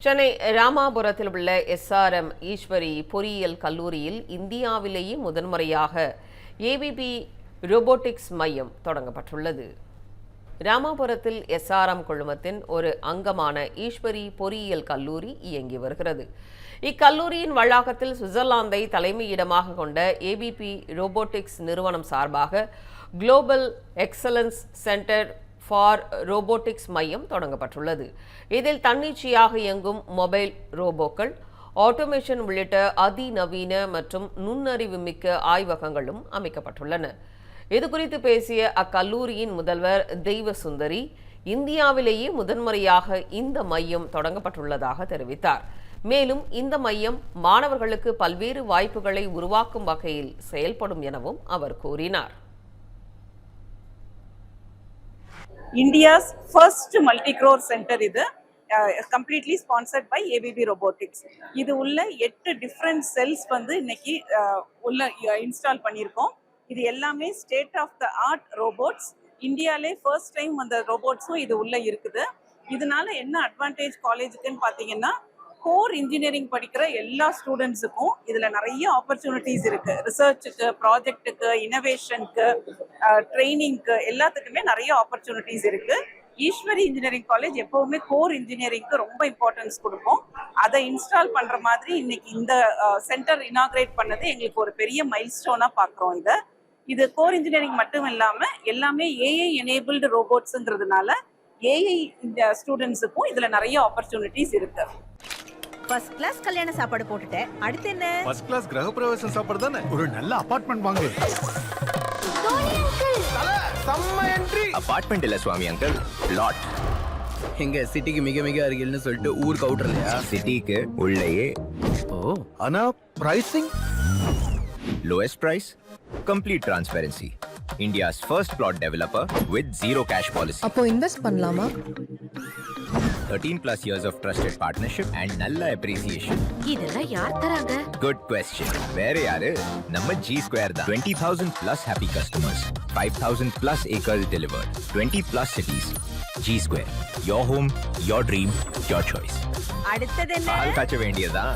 சென்னை ராமாபுரத்தில் உள்ள எஸ்ஆர்எம் ஈஸ்வரி பொறியியல் கல்லூரியில் இந்தியாவிலேயே முதன்முறையாக ஏபிபி ரோபோட்டிக்ஸ் மையம் தொடங்கப்பட்டுள்ளது. ராமாபுரத்தில் எஸ்ஆர்எம் குழுமத்தின் ஒரு அங்கமான ஈஸ்வரி பொறியியல் கல்லூரி இயங்கி வருகிறது. இக்கல்லூரியின் வளாகத்தில் சுவிட்சர்லாந்தை தலைமையிடமாக கொண்ட ஏபிபி ரோபோட்டிக்ஸ் நிறுவனம் சார்பாக global excellence centre for robotics மையம் தொடங்கப்பட்டுள்ளது. இதில் தன்னிச்சையாக இயங்கும் மொபைல் ரோபோக்கள், ஆட்டோமேஷன் உள்ளிட்ட அதிநவீன மற்றும் நுண்ணறிவு மிக்க ஆய்வகங்களும் அமைக்கப்பட்டுள்ளன. இதுகுறித்து பேசிய அக்கல்லூரியின் முதல்வர் தெய்வசுந்தரி, இந்தியாவிலேயே முதன்முறையாக இந்த மையம் தொடங்கப்பட்டுள்ளதாக தெரிவித்தார். மேலும் இந்த மையம் மாணவர்களுக்கு பல்வேறு வாய்ப்புகளை உருவாக்கும் வகையில் செயல்படும் எனவும் அவர் கூறினார். India's first multi-crore center இது completely sponsored by ABB Robotics. இது உள்ள 8 different cells வந்து இன்னைக்கு உள்ள இன்ஸ்டால் பண்ணியிருக்கோம். இது எல்லாமே state of the art robots. இந்தியாவிலே ஃபர்ஸ்ட் டைம் அந்த ரோபோட்ஸும் இது உள்ள இருக்குது. இதனால என்ன அட்வான்டேஜ் காலேஜுக்குன்னு பார்த்தீங்கன்னா, கோர் இன்ஜினியரிங் படிக்கிற எல்லா ஸ்டூடெண்ட்ஸுக்கும் இதில் நிறைய ஆப்பர்ச்சுனிட்டிஸ் இருக்குது. ரிசர்ச்சுக்கு, ப்ராஜெக்ட்டுக்கு, இனோவேஷனுக்கு, ட்ரைனிங்க்கு எல்லாத்துக்குமே நிறைய ஆப்பர்ச்சுனிட்டிஸ் இருக்குது. ஈஸ்வரி இன்ஜினியரிங் காலேஜ் எப்போவுமே கோர் இன்ஜினியரிங்க்கு ரொம்ப இம்பார்ட்டன்ஸ் கொடுப்போம். அதை இன்ஸ்டால் பண்ணுற மாதிரி இன்னைக்கு இந்த சென்டர் இனாக்ரேட் பண்ணது எங்களுக்கு ஒரு பெரிய மைல்ஸ்டோனாக பார்க்குறோம். இது கோர் இன்ஜினியரிங் மட்டும் இல்லாமல் எல்லாமே ஏஐ எனேபிள்டு ரோபோட்ஸுங்கிறதுனால ஏஐ இந்த ஸ்டூடெண்ட்ஸுக்கும் இதில் நிறைய ஆப்பர்ச்சுனிட்டிஸ் இருக்குது. ஃபர்ஸ்ட் கிளாஸ் கல்யாண சாப்பாடு போட்டுட்டேன். அடுத்து என்ன? ஃபர்ஸ்ட் கிளாஸ் கிரகப்பிரவேசம் சாப்பாடு தானே. ஒரு நல்ல அபார்ட்மெண்ட் வாங்கு. தோனி அங்கிள், செம்ம என்ட்ரி. அபார்ட்மெண்ட் இல்ல சுவாமி அங்கிள், பிளாட். எங்க சிட்டிக்கு மிக மிக அருகில்னு சொல்லிட்டு ஊருக்கு அவுட்டர் இல்லையா? சிட்டிக்கு உள்ளேயே. ஓ, ஆனா pricing lowest price, complete transparency. India's first plot developer with zero cash policy. அப்போ இன்வெஸ்ட் பண்ணலாமா? 13+ years of trusted partnership and நல்ல appreciation. இதெல்லாம் யார் தராங்க? Good question. வேற யாரு? நம்ம G Square தான். 20,000+ happy customers, 5,000+ acres delivered, 20+ cities. G Square, your home, your dream, your choice. அடுத்தது என்ன? பால் காய்ச்ச வேண்டியதா?